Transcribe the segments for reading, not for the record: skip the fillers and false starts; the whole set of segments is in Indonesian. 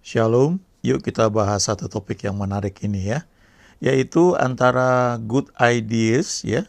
Shalom, yuk kita bahas satu topik yang menarik ini ya, yaitu antara good ideas ya,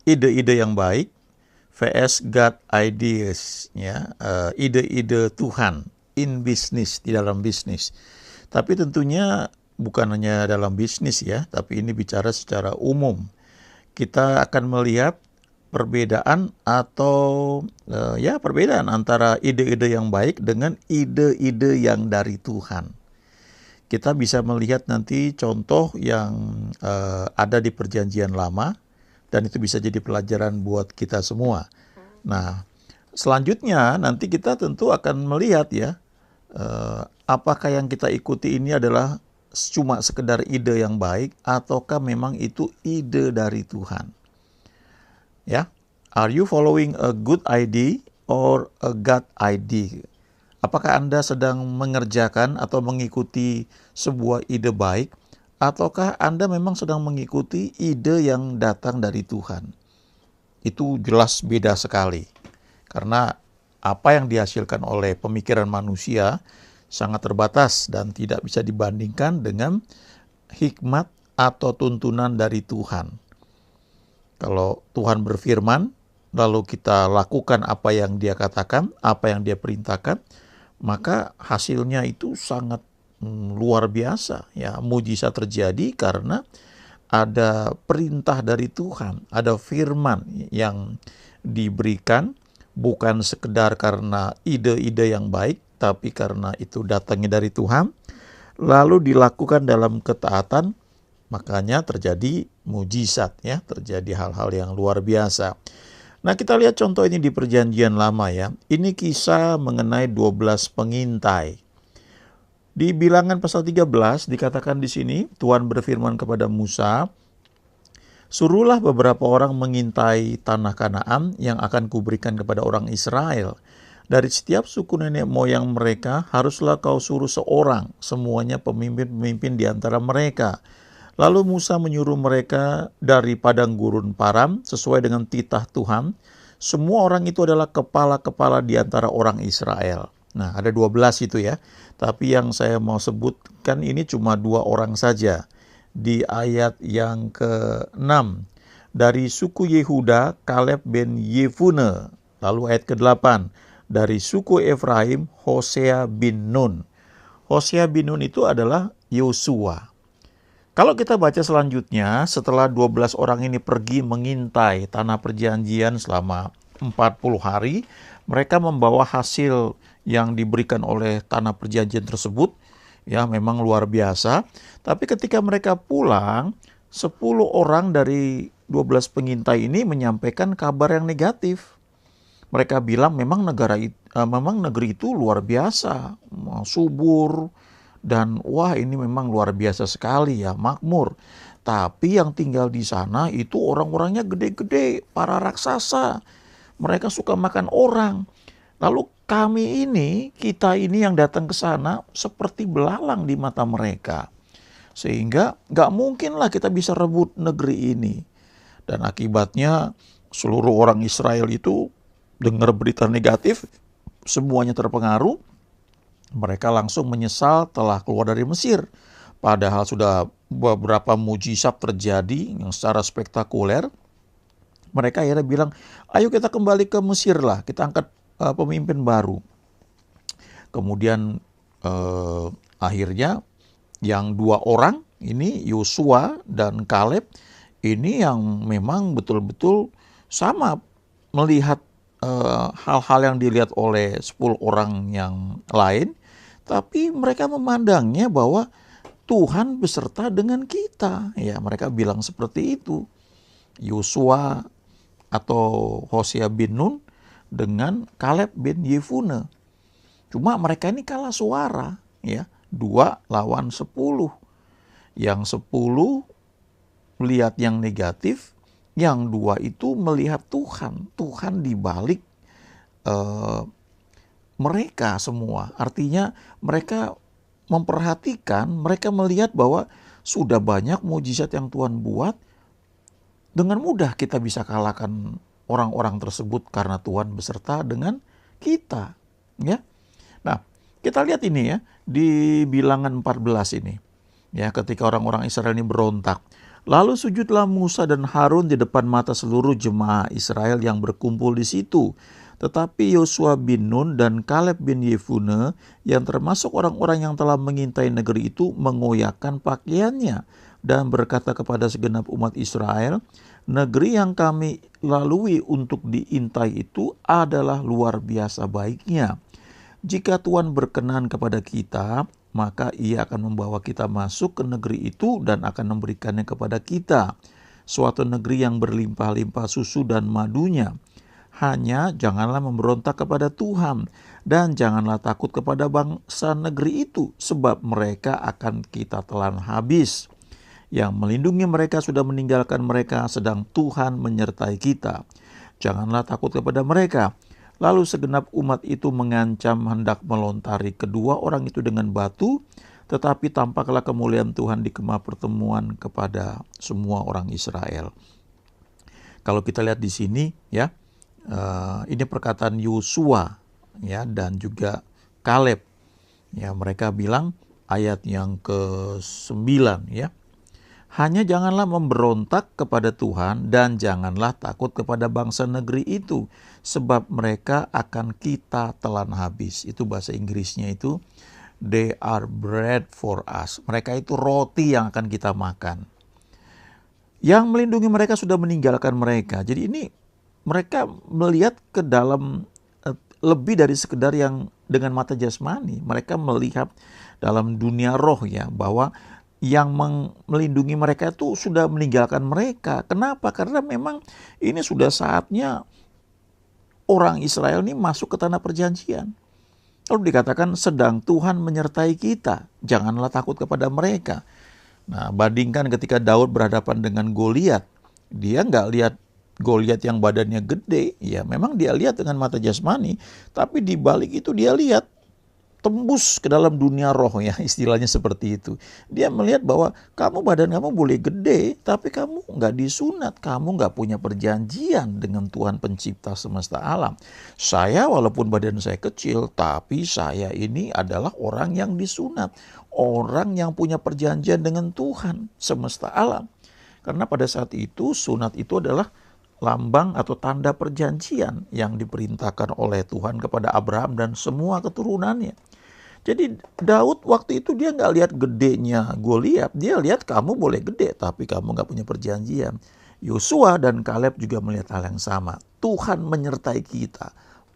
ide-ide yang baik vs God ideas ya, ide-ide Tuhan in business, di dalam bisnis. Tapi tentunya bukan hanya dalam bisnis ya, tapi ini bicara secara umum. Kita akan melihat perbedaan atau perbedaan antara ide-ide yang baik dengan ide-ide yang dari Tuhan. Kita bisa melihat nanti contoh yang ada di Perjanjian Lama, dan itu bisa jadi pelajaran buat kita semua. Nah, selanjutnya nanti kita tentu akan melihat ya, apakah yang kita ikuti ini adalah cuma sekedar ide yang baik ataukah memang itu ide dari Tuhan. Ya, are you following a good idea or a God idea? Apakah Anda sedang mengerjakan atau mengikuti sebuah ide baik, ataukah Anda memang sedang mengikuti ide yang datang dari Tuhan? Itu jelas beda sekali. Karena apa yang dihasilkan oleh pemikiran manusia sangat terbatas dan tidak bisa dibandingkan dengan hikmat atau tuntunan dari Tuhan. Kalau Tuhan berfirman, lalu kita lakukan apa yang Dia katakan, apa yang Dia perintahkan, maka hasilnya itu sangat luar biasa. Ya, mujizat terjadi karena ada perintah dari Tuhan, ada firman yang diberikan, bukan sekedar karena ide-ide yang baik, tapi karena itu datangnya dari Tuhan, lalu dilakukan dalam ketaatan. Makanya terjadi mujizat ya, terjadi hal-hal yang luar biasa. Nah, kita lihat contoh ini di Perjanjian Lama ya. Ini kisah mengenai 12 pengintai. Di Bilangan pasal 13 dikatakan di sini, Tuhan berfirman kepada Musa, "Suruhlah beberapa orang mengintai tanah Kanaan yang akan kuberikan kepada orang Israel. Dari setiap suku nenek moyang mereka haruslah kau suruh seorang, semuanya pemimpin-pemimpin di antara mereka." Lalu Musa menyuruh mereka dari padang gurun Paran sesuai dengan titah Tuhan. Semua orang itu adalah kepala-kepala di antara orang Israel. Nah, ada 12 itu ya. Tapi yang saya mau sebutkan ini cuma 2 orang saja. Di ayat yang ke-6. Dari suku Yehuda, Kaleb bin Yefune. Lalu ayat ke-8. Dari suku Efraim, Hosea bin Nun. Hosea bin Nun itu adalah Yosua. Kalau kita baca selanjutnya, setelah 12 orang ini pergi mengintai tanah perjanjian selama 40 hari, mereka membawa hasil yang diberikan oleh tanah perjanjian tersebut, ya memang luar biasa. Tapi ketika mereka pulang, 10 orang dari 12 pengintai ini menyampaikan kabar yang negatif. Mereka bilang memang negeri itu luar biasa, subur, dan wah ini memang luar biasa sekali ya, makmur. Tapi yang tinggal di sana itu orang-orangnya gede-gede, para raksasa. Mereka suka makan orang. Lalu kita ini yang datang ke sana seperti belalang di mata mereka. Sehingga gak mungkinlah kita bisa rebut negeri ini. Dan akibatnya seluruh orang Israel itu dengar berita negatif, semuanya terpengaruh. Mereka langsung menyesal telah keluar dari Mesir. Padahal sudah beberapa mujizat terjadi yang secara spektakuler. Mereka akhirnya bilang, ayo kita kembali ke Mesir lah, kita angkat pemimpin baru. Kemudian akhirnya yang 2 orang ini, Yosua dan Kaleb, ini yang memang betul-betul sama melihat hal-hal yang dilihat oleh 10 orang yang lain, tapi mereka memandangnya bahwa Tuhan beserta dengan kita. Ya, mereka bilang seperti itu. Yosua atau Hosea bin Nun dengan Kaleb bin Yefune. Cuma mereka ini kalah suara, ya, 2 lawan 10. Yang 10 melihat yang negatif, yang 2 itu melihat Tuhan. Tuhan di balik mereka semua. Artinya mereka memperhatikan, mereka melihat bahwa sudah banyak mujizat yang Tuhan buat. Dengan mudah kita bisa kalahkan orang-orang tersebut karena Tuhan beserta dengan kita. Ya. Nah, Kita lihat ini ya, di Bilangan 14 ini. Ya, ketika orang-orang Israel ini berontak. Lalu sujudlah Musa dan Harun di depan mata seluruh jemaah Israel yang berkumpul di situ. Tetapi Yosua bin Nun dan Kaleb bin Yefune yang termasuk orang-orang yang telah mengintai negeri itu mengoyakkan pakaiannya dan berkata kepada segenap umat Israel, negeri yang kami lalui untuk diintai itu adalah luar biasa baiknya. Jika Tuhan berkenan kepada kita, maka Ia akan membawa kita masuk ke negeri itu dan akan memberikannya kepada kita. Suatu negeri yang berlimpah-limpah susu dan madunya. Hanya janganlah memberontak kepada Tuhan dan janganlah takut kepada bangsa negeri itu, sebab mereka akan kita telan habis. Yang melindungi mereka sudah meninggalkan mereka, sedang Tuhan menyertai kita. Janganlah takut kepada mereka. Lalu segenap umat itu mengancam hendak melontari kedua orang itu dengan batu, tetapi tampaklah kemuliaan Tuhan di kemah pertemuan kepada semua orang Israel. Kalau kita lihat di sini ya, ini perkataan Yosua ya dan juga Kaleb. Ya, mereka bilang ayat yang ke-9 ya. Hanya janganlah memberontak kepada Tuhan dan janganlah takut kepada bangsa negeri itu, sebab mereka akan kita telan habis. Itu bahasa Inggrisnya itu, they are bread for us. Mereka itu roti yang akan kita makan. Yang melindungi mereka sudah meninggalkan mereka. Jadi ini mereka melihat ke dalam lebih dari sekedar yang dengan mata jasmani. Mereka melihat dalam dunia roh ya, bahwa yang melindungi mereka itu sudah meninggalkan mereka. Kenapa? Karena memang ini sudah saatnya orang Israel ini masuk ke tanah perjanjian. Lalu dikatakan sedang Tuhan menyertai kita. Janganlah takut kepada mereka. Nah, bandingkan ketika Daud berhadapan dengan Goliat. Dia nggak lihat Goliat yang badannya gede. Ya memang dia lihat dengan mata jasmani. Tapi di balik itu dia lihat tembus ke dalam dunia roh ya, istilahnya seperti itu. Dia melihat bahwa badan kamu boleh gede, tapi kamu nggak disunat, kamu nggak punya perjanjian dengan Tuhan pencipta semesta alam. Saya walaupun badan saya kecil, tapi saya ini adalah orang yang disunat, orang yang punya perjanjian dengan Tuhan semesta alam. Karena pada saat itu sunat itu adalah lambang atau tanda perjanjian yang diperintahkan oleh Tuhan kepada Abraham dan semua keturunannya. Jadi Daud waktu itu dia nggak lihat gedenya Goliat, dia lihat kamu boleh gede tapi kamu nggak punya perjanjian. Yosua dan Kaleb juga melihat hal yang sama. Tuhan menyertai kita,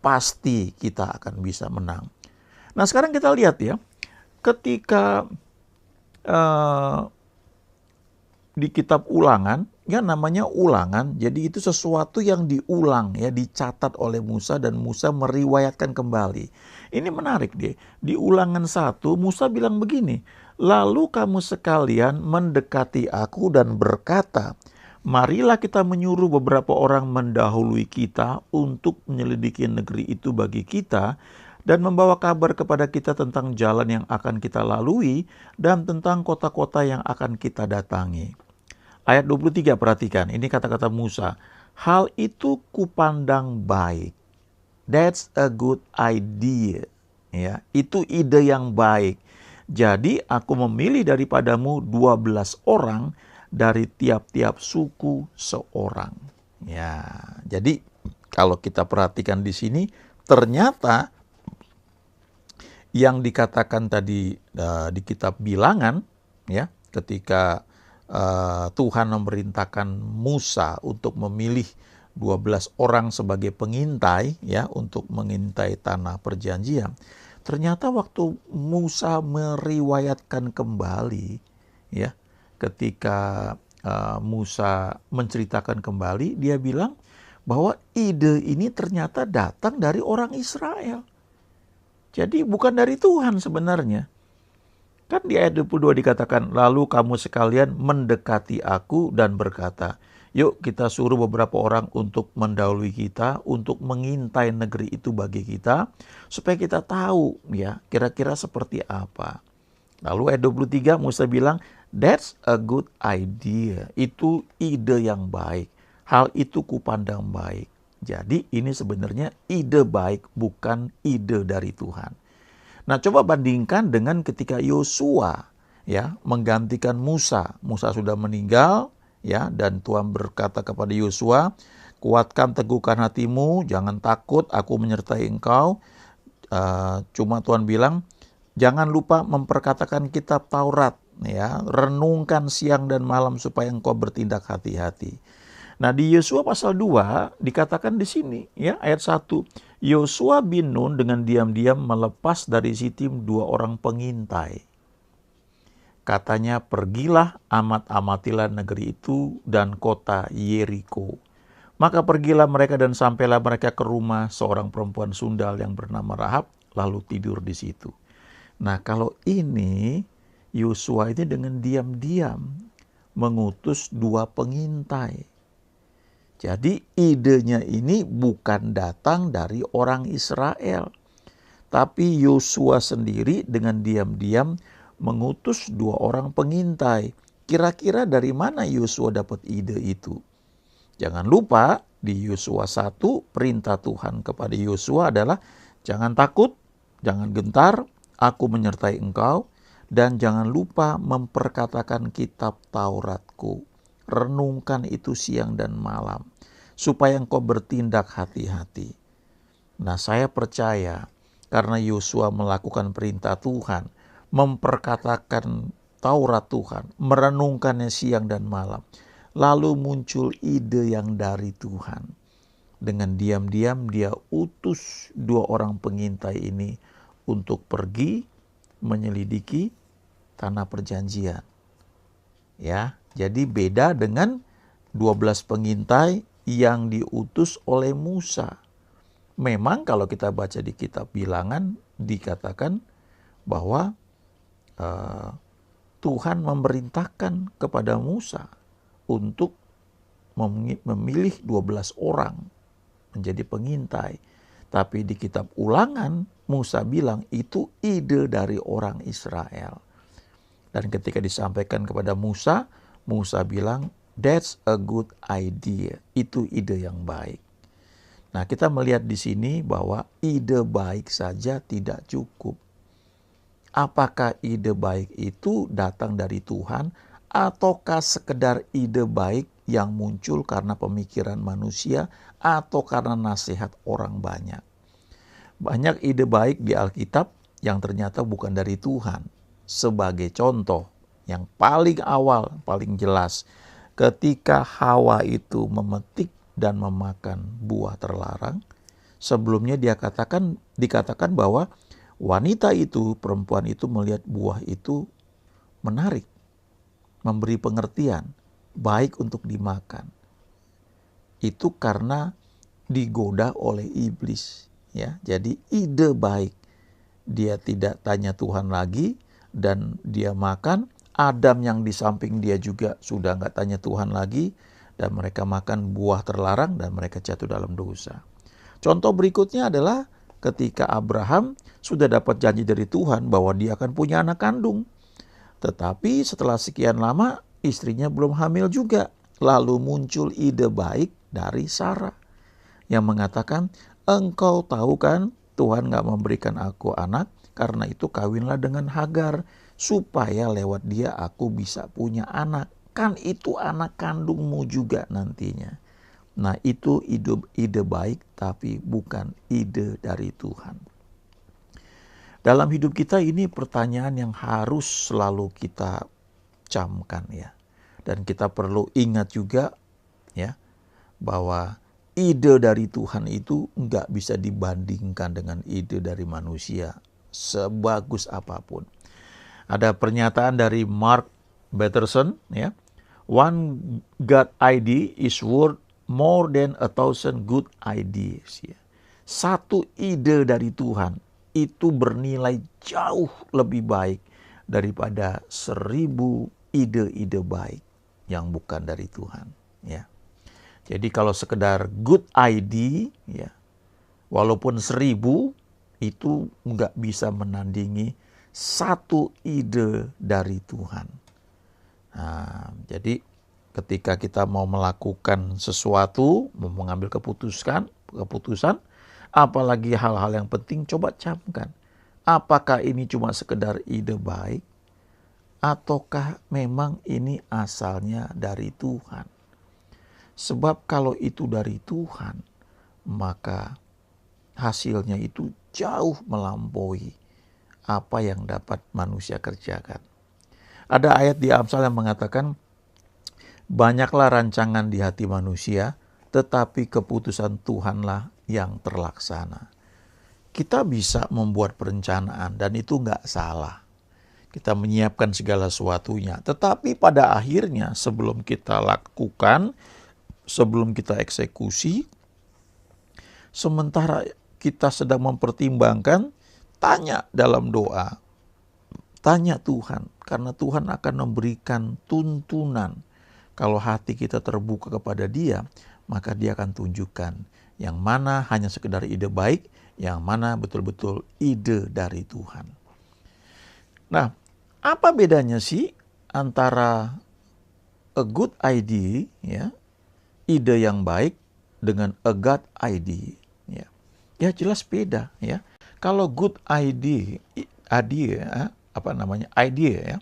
pasti kita akan bisa menang. Nah sekarang kita lihat ya, ketika di kitab Ulangan, ya namanya ulangan, jadi itu sesuatu yang diulang ya, dicatat oleh Musa dan Musa meriwayatkan kembali. Ini menarik deh, di Ulangan 1 Musa bilang begini, lalu kamu sekalian mendekati aku dan berkata, marilah kita menyuruh beberapa orang mendahului kita untuk menyelidiki negeri itu bagi kita, dan membawa kabar kepada kita tentang jalan yang akan kita lalui dan tentang kota-kota yang akan kita datangi. Ayat 23 perhatikan, ini kata-kata Musa. Hal itu kupandang baik. That's a good idea. Ya, itu ide yang baik. Jadi aku memilih daripadamu 12 orang dari tiap-tiap suku seorang. Ya, jadi kalau kita perhatikan di sini, ternyata yang dikatakan tadi di kitab Bilangan, ya, ketika Tuhan memerintahkan Musa untuk memilih 12 orang sebagai pengintai ya untuk mengintai tanah perjanjian. Ternyata waktu Musa meriwayatkan kembali ya, ketika Musa menceritakan kembali, dia bilang bahwa ide ini ternyata datang dari orang Israel. Jadi bukan dari Tuhan sebenarnya. Kan di ayat 22 dikatakan, lalu kamu sekalian mendekati aku dan berkata, yuk kita suruh beberapa orang untuk mendahului kita, untuk mengintai negeri itu bagi kita, supaya kita tahu ya kira-kira seperti apa. Lalu ayat 23 Musa bilang, that's a good idea. Itu ide yang baik. Hal itu kupandang baik. Jadi ini sebenarnya ide baik, bukan ide dari Tuhan. Nah, coba bandingkan dengan ketika Yosua ya menggantikan Musa. Musa sudah meninggal ya, dan Tuhan berkata kepada Yosua, kuatkan teguhkan hatimu, jangan takut, aku menyertai engkau. Cuma Tuhan bilang, jangan lupa memperkatakan kitab Taurat ya, renungkan siang dan malam supaya engkau bertindak hati-hati. Nah, di Yosua pasal 2 dikatakan di sini ya, ayat 1. Yosua bin Nun dengan diam-diam melepas dari Sitim 2 orang pengintai. Katanya, pergilah amat-amatilah negeri itu dan kota Yeriko. Maka pergilah mereka dan sampailah mereka ke rumah seorang perempuan sundal yang bernama Rahab, lalu tidur di situ. Nah, kalau ini Yosua ini dengan diam-diam mengutus 2 pengintai. Jadi idenya ini bukan datang dari orang Israel, tapi Yosua sendiri dengan diam-diam mengutus 2 orang pengintai. Kira-kira dari mana Yosua dapat ide itu? Jangan lupa di Yosua 1 perintah Tuhan kepada Yosua adalah jangan takut, jangan gentar, aku menyertai engkau, dan jangan lupa memperkatakan kitab Tauratku. Renungkan itu siang dan malam, supaya engkau bertindak hati-hati. Nah, saya percaya karena Yosua melakukan perintah Tuhan, memperkatakan Taurat Tuhan, merenungkannya siang dan malam, lalu muncul ide yang dari Tuhan. Dengan diam-diam dia utus 2 orang pengintai ini untuk pergi menyelidiki tanah perjanjian. Ya, jadi beda dengan 12 pengintai yang diutus oleh Musa. Memang kalau kita baca di kitab Bilangan dikatakan bahwa Tuhan memerintahkan kepada Musa untuk memilih 12 orang menjadi pengintai. Tapi di kitab Ulangan Musa bilang itu ide dari orang Israel. Dan ketika disampaikan kepada Musa, Musa bilang, that's a good idea. Itu ide yang baik. Nah, kita melihat di sini bahwa ide baik saja tidak cukup. Apakah ide baik itu datang dari Tuhan, ataukah sekedar ide baik yang muncul karena pemikiran manusia, atau karena nasihat orang banyak? Banyak ide baik di Alkitab yang ternyata bukan dari Tuhan. Sebagai contoh yang paling awal, paling jelas, ketika Hawa itu memetik dan memakan buah terlarang, sebelumnya dikatakan bahwa wanita itu, perempuan itu melihat buah itu menarik, memberi pengertian, baik untuk dimakan. Itu karena digoda oleh iblis. Ya, jadi ide baik. Dia tidak tanya Tuhan lagi, dan dia makan. Adam yang di samping dia juga sudah nggak tanya Tuhan lagi, dan mereka makan buah terlarang dan mereka jatuh dalam dosa. Contoh berikutnya adalah ketika Abraham sudah dapat janji dari Tuhan bahwa dia akan punya anak kandung. Tetapi setelah sekian lama istrinya belum hamil juga. Lalu muncul ide baik dari Sarah yang mengatakan, engkau tahu kan Tuhan nggak memberikan aku anak, karena itu kawinlah dengan Hagar, supaya lewat dia aku bisa punya anak. Kan itu anak kandungmu juga nantinya. Nah, itu ide baik, tapi bukan ide dari Tuhan. Dalam hidup kita ini pertanyaan yang harus selalu kita camkan ya. Dan kita perlu ingat juga ya, bahwa ide dari Tuhan itu nggak bisa dibandingkan dengan ide dari manusia, sebagus apapun. Ada pernyataan dari Mark Batterson ya, one God idea is worth more than 1,000 good ideas. Ya. Satu ide dari Tuhan itu bernilai jauh lebih baik daripada 1,000 ide-ide baik yang bukan dari Tuhan. Ya. Jadi kalau sekedar good idea, ya, walaupun 1,000 itu nggak bisa menandingi satu ide dari Tuhan. Nah, jadi ketika kita mau melakukan sesuatu, mau mengambil keputusan, apalagi hal-hal yang penting, coba camkan. apakah ini cuma sekedar ide baik, ataukah memang ini asalnya dari Tuhan? Sebab kalau itu dari Tuhan, maka hasilnya itu jauh melampaui apa yang dapat manusia kerjakan. Ada ayat di Amsal yang mengatakan, banyaklah rancangan di hati manusia, tetapi keputusan Tuhanlah yang terlaksana. Kita bisa membuat perencanaan dan itu nggak salah. Kita menyiapkan segala sesuatunya. Tetapi pada akhirnya sebelum kita lakukan, sebelum kita eksekusi, sementara kita sedang mempertimbangkan, tanya dalam doa. Tanya Tuhan, karena Tuhan akan memberikan tuntunan. Kalau hati kita terbuka kepada Dia, maka Dia akan tunjukkan yang mana hanya sekedar ide baik, yang mana betul-betul ide dari Tuhan. Nah, apa bedanya sih antara a good idea, ya, ide yang baik, dengan a God idea? Ya jelas beda, ya. Kalau good idea, idea, ya,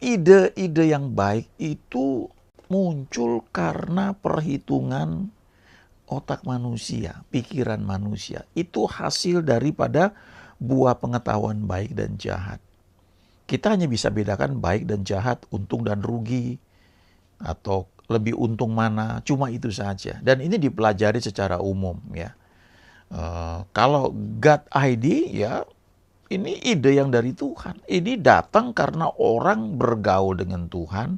ide-ide yang baik itu muncul karena perhitungan otak manusia, pikiran manusia. Itu hasil daripada buah pengetahuan baik dan jahat. Kita hanya bisa bedakan baik dan jahat, untung dan rugi, atau lebih untung mana, cuma itu saja. Dan ini dipelajari secara umum, ya. Kalau God idea, ya, ini ide yang dari Tuhan. Ini datang karena orang bergaul dengan Tuhan,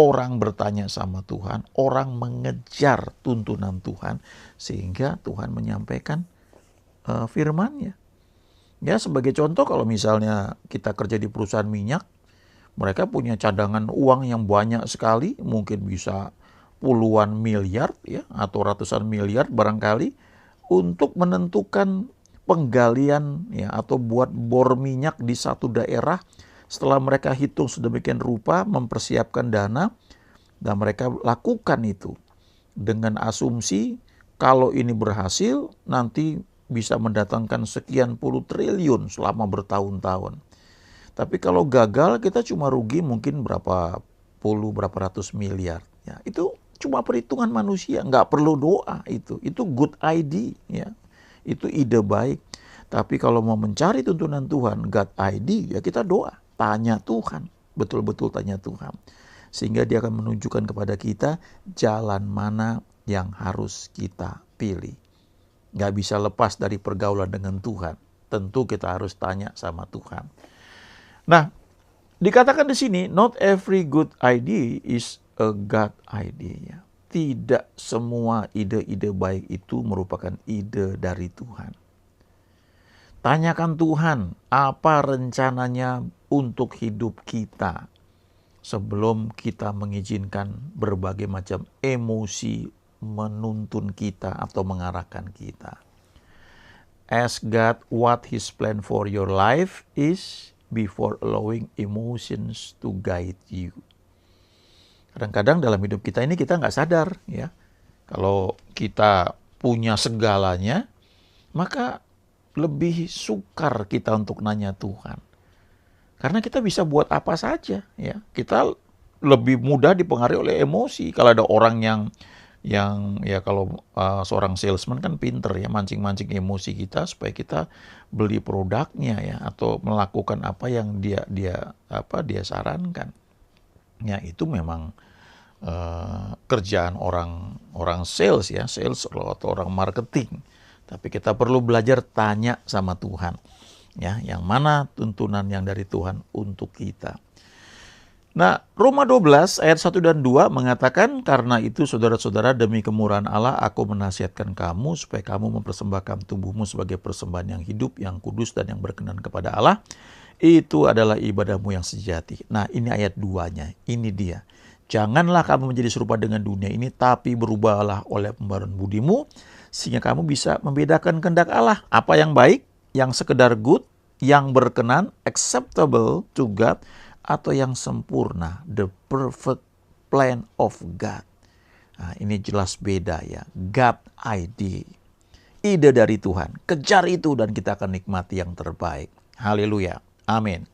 orang bertanya sama Tuhan, orang mengejar tuntunan Tuhan, sehingga Tuhan menyampaikan firman-Nya. Ya, sebagai contoh, kalau misalnya kita kerja di perusahaan minyak, mereka punya cadangan uang yang banyak sekali, mungkin bisa puluhan miliar, ya, atau ratusan miliar barangkali, untuk menentukan penggalian, ya, atau buat bor minyak di satu daerah. Setelah mereka hitung sedemikian rupa, mempersiapkan dana, dan mereka lakukan itu dengan asumsi kalau ini berhasil nanti bisa mendatangkan sekian puluh triliun selama bertahun-tahun. Tapi kalau gagal, kita cuma rugi mungkin berapa ratus miliar. Ya, itu cuma perhitungan manusia, nggak perlu doa itu. Itu good idea, ya. Itu ide baik. Tapi kalau mau mencari tuntunan Tuhan, God idea, ya kita doa. Tanya Tuhan, betul-betul tanya Tuhan. Sehingga Dia akan menunjukkan kepada kita jalan mana yang harus kita pilih. Nggak bisa lepas dari pergaulan dengan Tuhan. Tentu kita harus tanya sama Tuhan. Nah, dikatakan di sini, not every good idea is a God idea. Tidak semua ide-ide baik itu merupakan ide dari Tuhan. Tanyakan Tuhan, apa rencananya untuk hidup kita sebelum kita mengizinkan berbagai macam emosi menuntun kita atau mengarahkan kita. Ask God what His plan for your life is before allowing emotions to guide you. Kadang-kadang dalam hidup kita ini kita nggak sadar, ya. Kalau kita punya segalanya, maka lebih sukar kita untuk nanya Tuhan. Karena kita bisa buat apa saja, ya. Kita lebih mudah dipengaruhi oleh emosi. Kalau ada orang yang ya, kalau seorang salesman kan pinter, ya, mancing-mancing emosi kita supaya kita beli produknya, ya, atau melakukan apa yang dia sarankan. Ya, itu memang kerjaan orang sales, ya, sales atau orang marketing. Tapi kita perlu belajar tanya sama Tuhan, ya, yang mana tuntunan yang dari Tuhan untuk kita. Nah, Roma 12 ayat 1 dan 2 mengatakan, karena itu saudara-saudara, demi kemurahan Allah aku menasihatkan kamu supaya kamu mempersembahkan tubuhmu sebagai persembahan yang hidup, yang kudus dan yang berkenan kepada Allah. Itu adalah ibadahmu yang sejati. Nah, ini ayat 2-nya. Ini dia. Janganlah kamu menjadi serupa dengan dunia ini, tapi berubahlah oleh pembaruan budimu, sehingga kamu bisa membedakan kehendak Allah. Apa yang baik, yang sekedar good, yang berkenan, acceptable to God, atau yang sempurna, the perfect plan of God. Nah, ini jelas beda, ya. God idea. Ide dari Tuhan. Kejar itu dan kita akan nikmati yang terbaik. Haleluya. Amin.